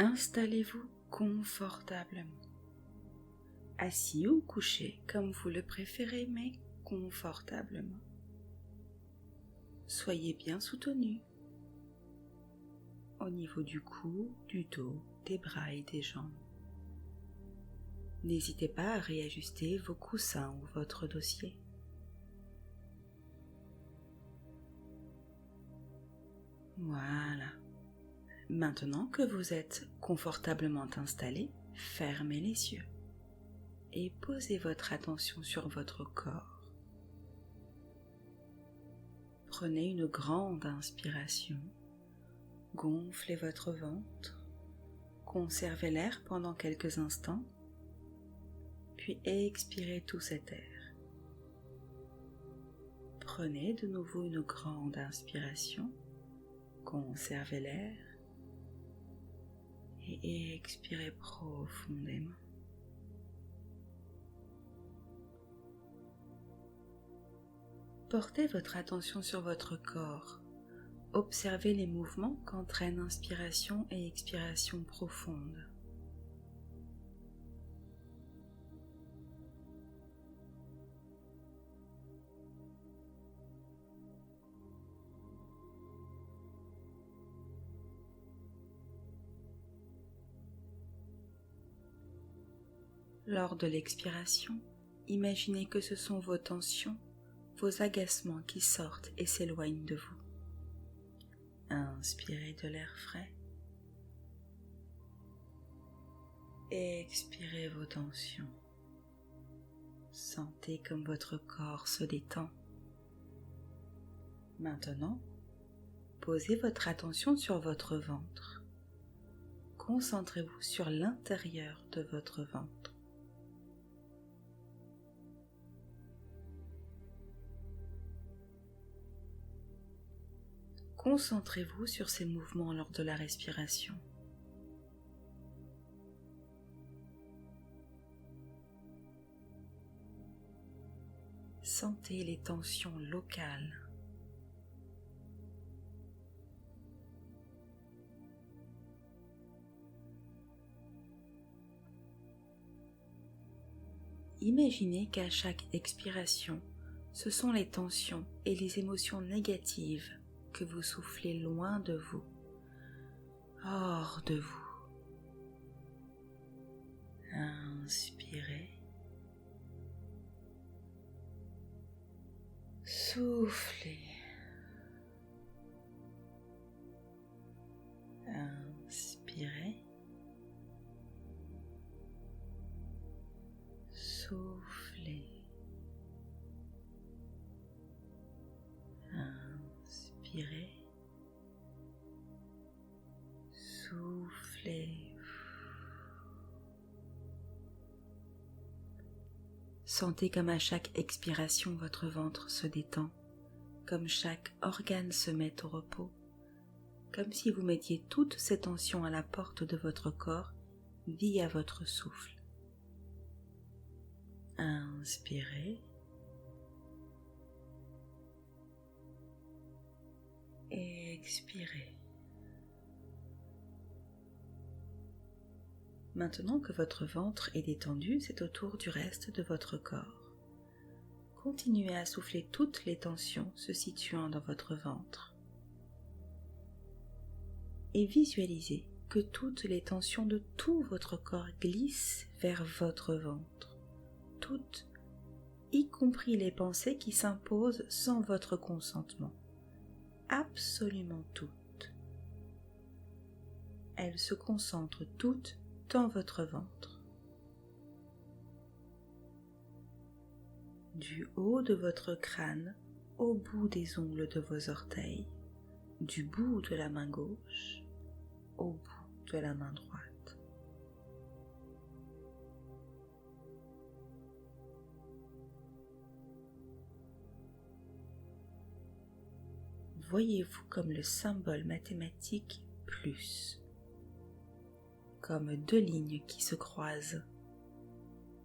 Installez-vous confortablement, assis ou couché comme vous le préférez, mais confortablement. Soyez bien soutenu au niveau du cou, du dos, des bras et des jambes. N'hésitez pas à réajuster vos coussins ou votre dossier. Voilà. Maintenant que vous êtes confortablement installé, fermez les yeux et posez votre attention sur votre corps. Prenez une grande inspiration, gonflez votre ventre, conservez l'air pendant quelques instants, puis expirez tout cet air. Prenez de nouveau une grande inspiration, conservez l'air et expirez profondément. Portez votre attention sur votre corps. Observez les mouvements qu'entraînent inspiration et expiration profonde. Lors de l'expiration, imaginez que ce sont vos tensions, vos agacements qui sortent et s'éloignent de vous. Inspirez de l'air frais. Expirez vos tensions. Sentez comme votre corps se détend. Maintenant, posez votre attention sur votre ventre. Concentrez-vous sur l'intérieur de votre ventre. Concentrez-vous sur ces mouvements lors de la respiration. Sentez les tensions locales. Imaginez qu'à chaque expiration, ce sont les tensions et les émotions négatives que vous soufflez loin de vous, hors de vous. Inspirez. Soufflez. Inspirez. Soufflez. Inspirez. Soufflez. Sentez comme à chaque expiration votre ventre se détend, comme chaque organe se met au repos, comme si vous mettiez toutes ces tensions à la porte de votre corps via votre souffle. Inspirez. Expirez. Maintenant que votre ventre est détendu, c'est au tour du reste de votre corps. Continuez à souffler toutes les tensions se situant dans votre ventre. Et visualisez que toutes les tensions de tout votre corps glissent vers votre ventre. Toutes, y compris les pensées qui s'imposent sans votre consentement. Absolument toutes. Elles se concentrent toutes dans votre ventre. Du haut de votre crâne au bout des ongles de vos orteils, du bout de la main gauche au bout de la main droite. Voyez-vous comme le symbole mathématique plus, comme deux lignes qui se croisent,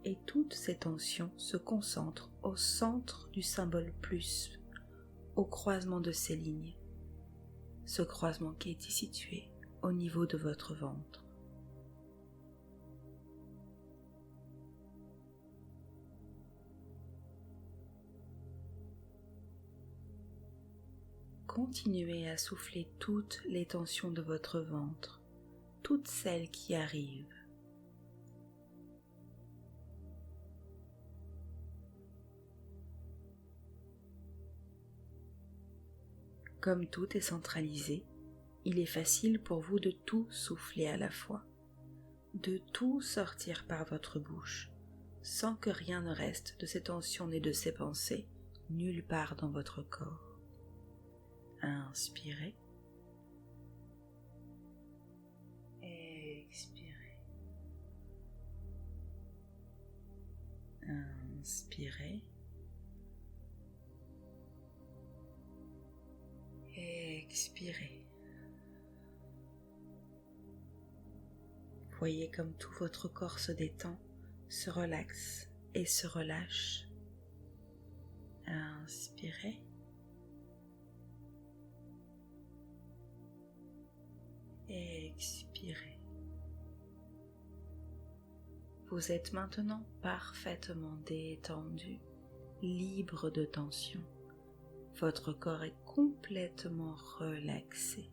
et toutes ces tensions se concentrent au centre du symbole plus, au croisement de ces lignes, ce croisement qui est situé au niveau de votre ventre. Continuez à souffler toutes les tensions de votre ventre, toutes celles qui arrivent. Comme tout est centralisé, il est facile pour vous de tout souffler à la fois, de tout sortir par votre bouche, sans que rien ne reste de ces tensions ni de ces pensées, nulle part dans votre corps. Inspirez. Expirez. Inspirez. Expirez. Voyez comme tout votre corps se détend, se relaxe et se relâche. Inspirez. Expirez. Vous êtes maintenant parfaitement détendu, libre de tension. Votre corps est complètement relaxé.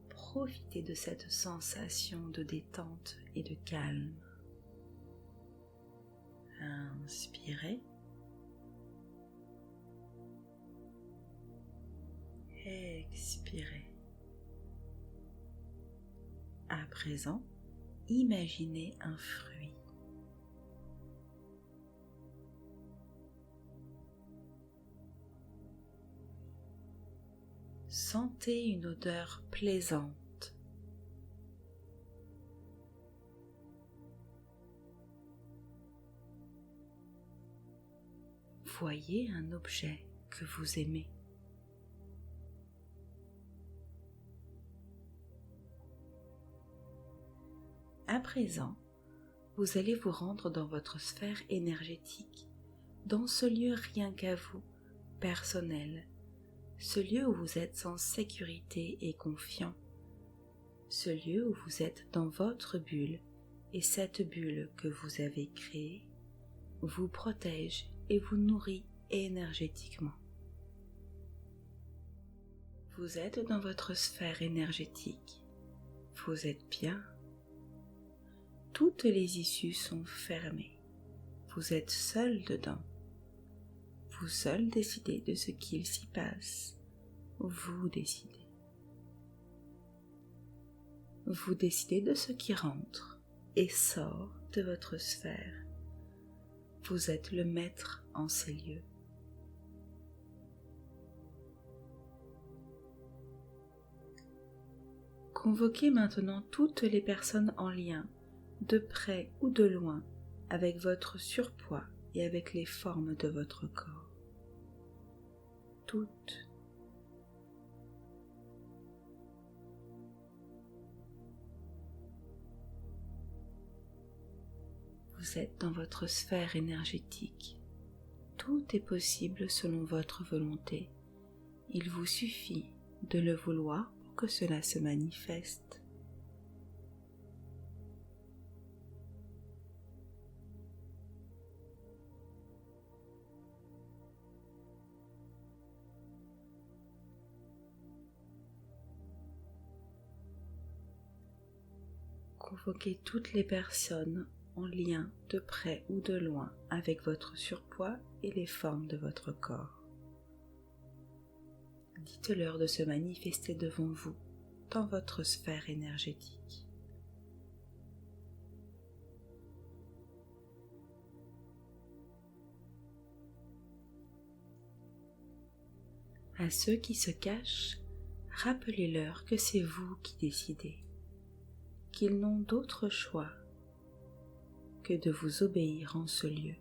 Profitez de cette sensation de détente et de calme. Inspirez. Expirez. À présent, imaginez un fruit. Sentez une odeur plaisante. Voyez un objet que vous aimez. À présent, vous allez vous rendre dans votre sphère énergétique, dans ce lieu rien qu'à vous, personnel, ce lieu où vous êtes en sécurité et confiant, ce lieu où vous êtes dans votre bulle et cette bulle que vous avez créée vous protège et vous nourrit énergétiquement. Vous êtes dans votre sphère énergétique, vous êtes bien. Toutes les issues sont fermées. Vous êtes seul dedans. Vous seul décidez de ce qu'il s'y passe. Vous décidez. Vous décidez de ce qui rentre et sort de votre sphère. Vous êtes le maître en ces lieux. Convoquez maintenant toutes les personnes en lien, de près ou de loin, avec votre surpoids et avec les formes de votre corps. Toutes. Vous êtes dans votre sphère énergétique. Tout est possible selon votre volonté. Il vous suffit de le vouloir pour que cela se manifeste. Convoquez toutes les personnes en lien de près ou de loin avec votre surpoids et les formes de votre corps. Dites-leur de se manifester devant vous dans votre sphère énergétique. À ceux qui se cachent, rappelez-leur que c'est vous qui décidez, qu'ils n'ont d'autre choix que de vous obéir en ce lieu,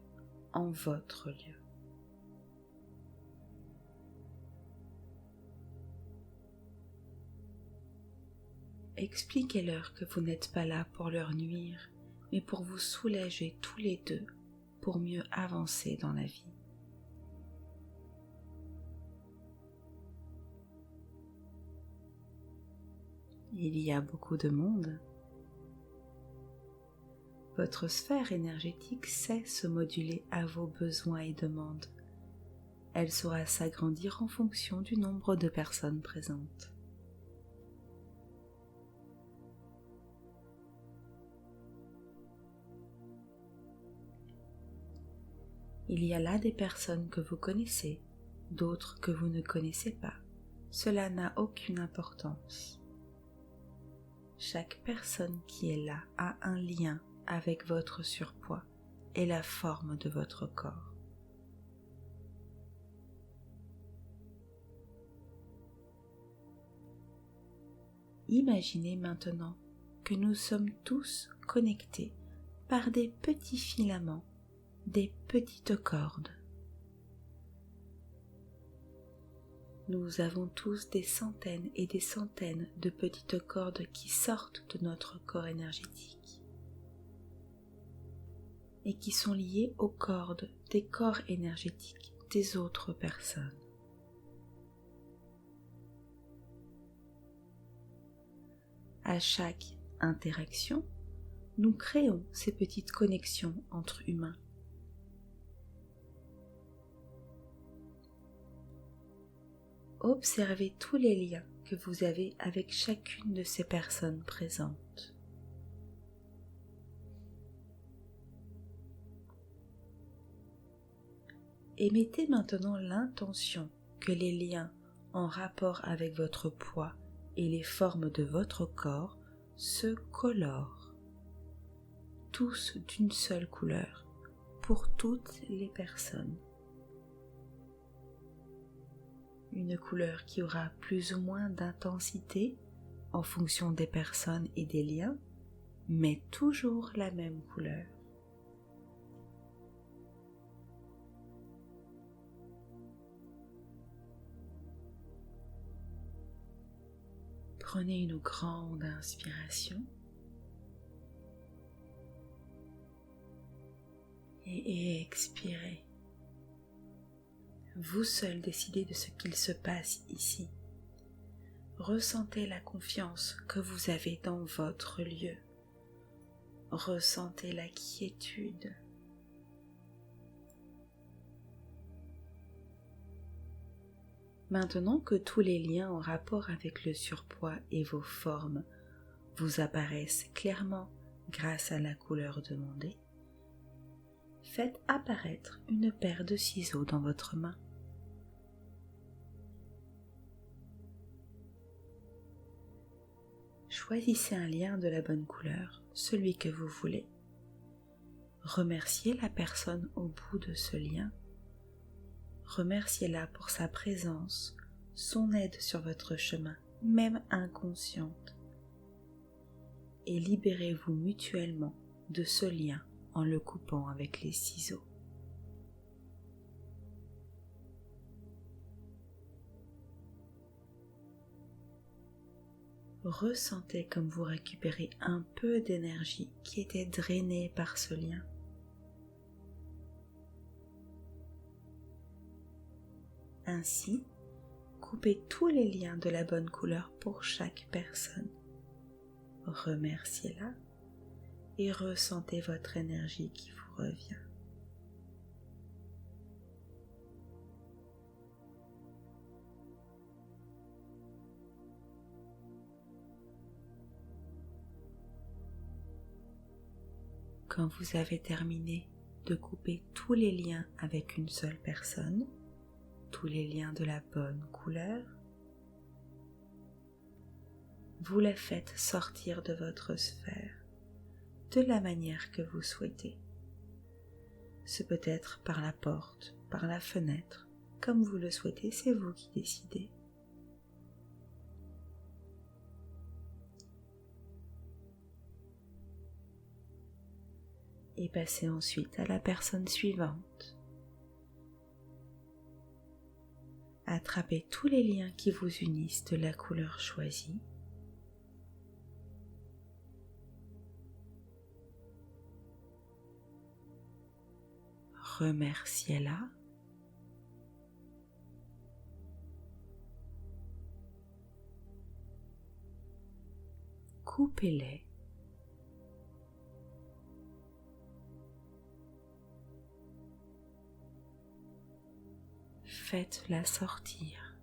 en votre lieu. Expliquez-leur que vous n'êtes pas là pour leur nuire, mais pour vous soulager tous les deux, pour mieux avancer dans la vie. Il y a beaucoup de monde. Votre sphère énergétique sait se moduler à vos besoins et demandes. elle saura s'agrandir en fonction du nombre de personnes présentes. Il y a là des personnes que vous connaissez, d'autres que vous ne connaissez pas. Cela n'a aucune importance. Chaque personne qui est là a un lien avec votre surpoids et la forme de votre corps. Imaginez maintenant que nous sommes tous connectés par des petits filaments, des petites cordes. Nous avons tous des centaines et des centaines de petites cordes qui sortent de notre corps énergétique et qui sont liées aux cordes des corps énergétiques des autres personnes. À chaque interaction, nous créons ces petites connexions entre humains. Observez tous les liens que vous avez avec chacune de ces personnes présentes. Et mettez maintenant l'intention que les liens en rapport avec votre poids et les formes de votre corps se colorent, tous d'une seule couleur, pour toutes les personnes. Une couleur qui aura plus ou moins d'intensité en fonction des personnes et des liens, mais toujours la même couleur. Prenez une grande inspiration et expirez. Vous seul décidez de ce qu'il se passe ici. Ressentez la confiance que vous avez dans votre lieu. Ressentez la quiétude. Maintenant que tous les liens en rapport avec le surpoids et vos formes vous apparaissent clairement grâce à la couleur demandée, faites apparaître une paire de ciseaux dans votre main. Choisissez un lien de la bonne couleur, celui que vous voulez. Remerciez la personne au bout de ce lien. Remerciez-la pour sa présence, son aide sur votre chemin, même inconsciente. Et libérez-vous mutuellement de ce lien en le coupant avec les ciseaux. Ressentez comme vous récupérez un peu d'énergie qui était drainée par ce lien. Ainsi, coupez tous les liens de la bonne couleur pour chaque personne. Remerciez-la et ressentez votre énergie qui vous revient. Quand vous avez terminé de couper tous les liens avec une seule personne, tous les liens de la bonne couleur, vous la faites sortir de votre sphère de la manière que vous souhaitez. Ce peut être par la porte, par la fenêtre, comme vous le souhaitez, c'est vous qui décidez. Et passez ensuite à la personne suivante. Attrapez tous les liens qui vous unissent de la couleur choisie. Remerciez-la. Coupez-les. faites-la sortir.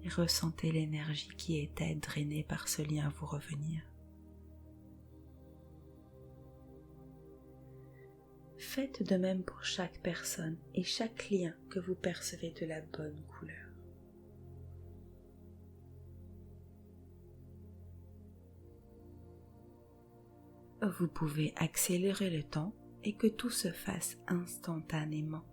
Et ressentez l'énergie qui était drainée par ce lien vous revenir. Faites de même pour chaque personne et chaque lien que vous percevez de la bonne couleur. Vous pouvez accélérer le temps et que tout se fasse instantanément.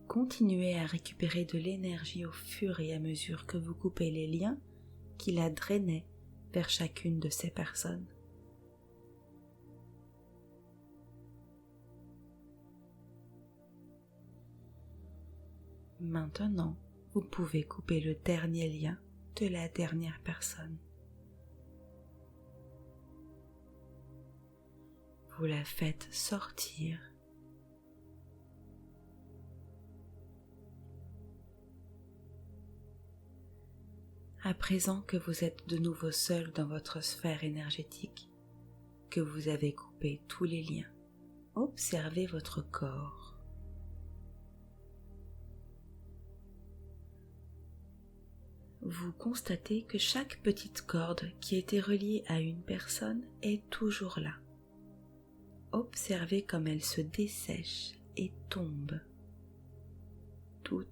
Continuez à récupérer de l'énergie au fur et à mesure que vous coupez les liens qui la drainaient vers chacune de ces personnes. Maintenant, vous pouvez couper le dernier lien de la dernière personne. Vous la faites sortir. À présent que vous êtes de nouveau seul dans votre sphère énergétique, que vous avez coupé tous les liens, observez votre corps. Vous constatez que chaque petite corde qui était reliée à une personne est toujours là. Observez comme elle se dessèche et tombe. Toutes.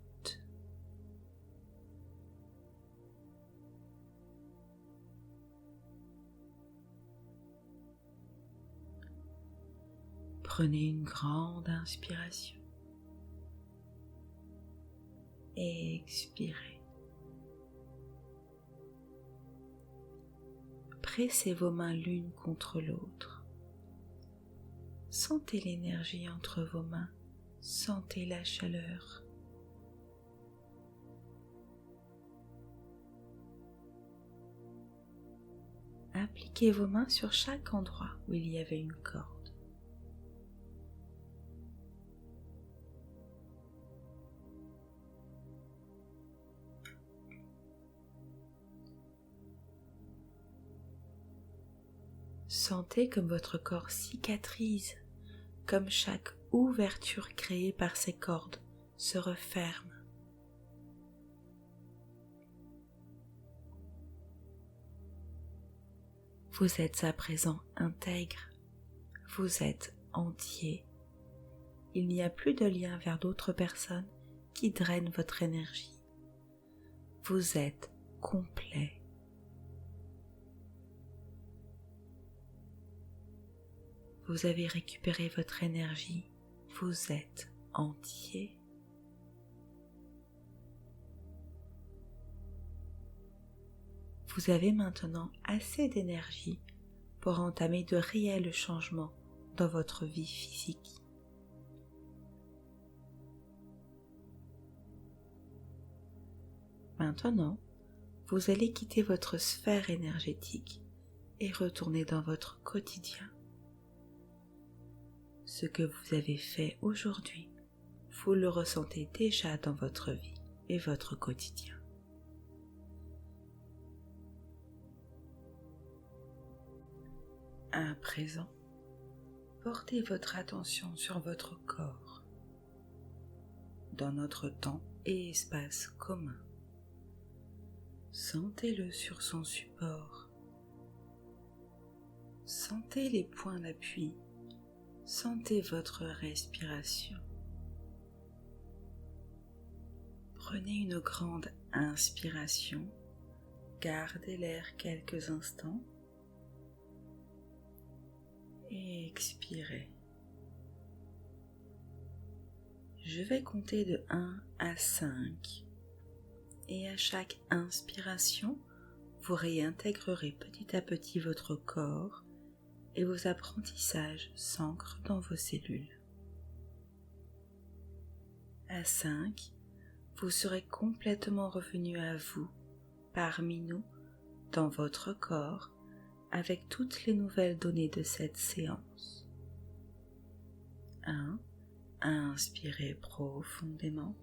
Prenez une grande inspiration et expirez. Pressez vos mains l'une contre l'autre. Sentez l'énergie entre vos mains, sentez la chaleur. Appliquez vos mains sur chaque endroit où il y avait une corde. Sentez comme votre corps cicatrise, comme chaque ouverture créée par ces cordes se referme. Vous êtes à présent intègre, vous êtes entier. Il n'y a plus de lien vers d'autres personnes qui drainent votre énergie. Vous êtes complet. Vous avez récupéré votre énergie, vous êtes entier. Vous avez maintenant assez d'énergie pour entamer de réels changements dans votre vie physique. Maintenant, vous allez quitter votre sphère énergétique et retourner dans votre quotidien. Ce que vous avez fait aujourd'hui, vous le ressentez déjà dans votre vie et votre quotidien. À présent, portez votre attention sur votre corps, dans notre temps et espace commun. Sentez-le sur son support. Sentez les points d'appui. Sentez votre respiration. Prenez une grande inspiration. Gardez l'air quelques instants. Et expirez. Je vais compter de 1 à 5. Et à chaque inspiration, vous réintégrerez petit à petit votre corps et vos apprentissages s'ancrent dans vos cellules. À 5, vous serez complètement revenu à vous, parmi nous, dans votre corps avec toutes les nouvelles données de cette séance. 1. Inspirez profondément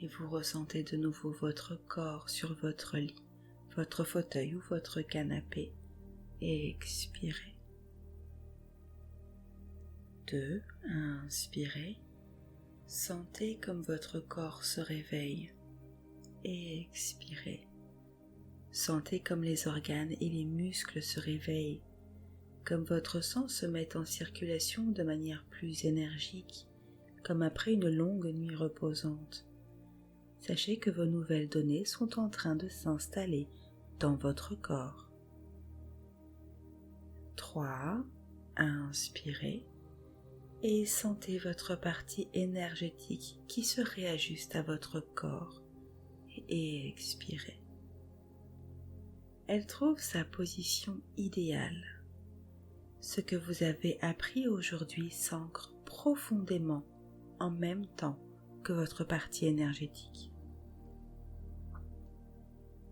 et vous ressentez de nouveau votre corps sur votre lit, votre fauteuil ou votre canapé et expirez. 2. Inspirez, sentez comme votre corps se réveille et expirez. Sentez comme les organes et les muscles se réveillent, comme votre sang se met en circulation de manière plus énergique, comme après une longue nuit reposante. Sachez que vos nouvelles données sont en train de s'installer dans votre corps. 3. Inspirez et sentez votre partie énergétique qui se réajuste à votre corps et expirez. Elle trouve sa position idéale. Ce que vous avez appris aujourd'hui s'ancre profondément en même temps que votre partie énergétique.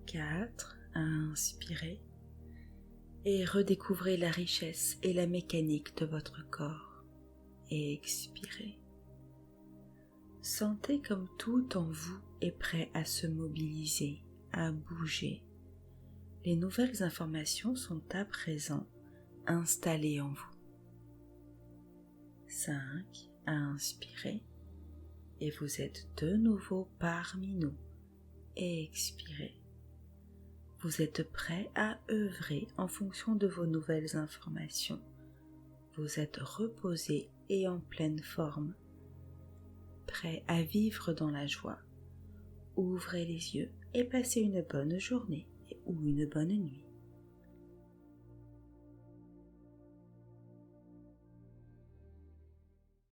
4. Inspirez et redécouvrez la richesse et la mécanique de votre corps et expirez. Sentez comme tout en vous est prêt à se mobiliser, à bouger. Les nouvelles informations sont à présent installées en vous. 5. Inspirez et vous êtes de nouveau parmi nous et expirez. Vous êtes prêt à œuvrer en fonction de vos nouvelles informations. Vous êtes reposé et en pleine forme, prêt à vivre dans la joie. Ouvrez les yeux et passez une bonne journée ou une bonne nuit.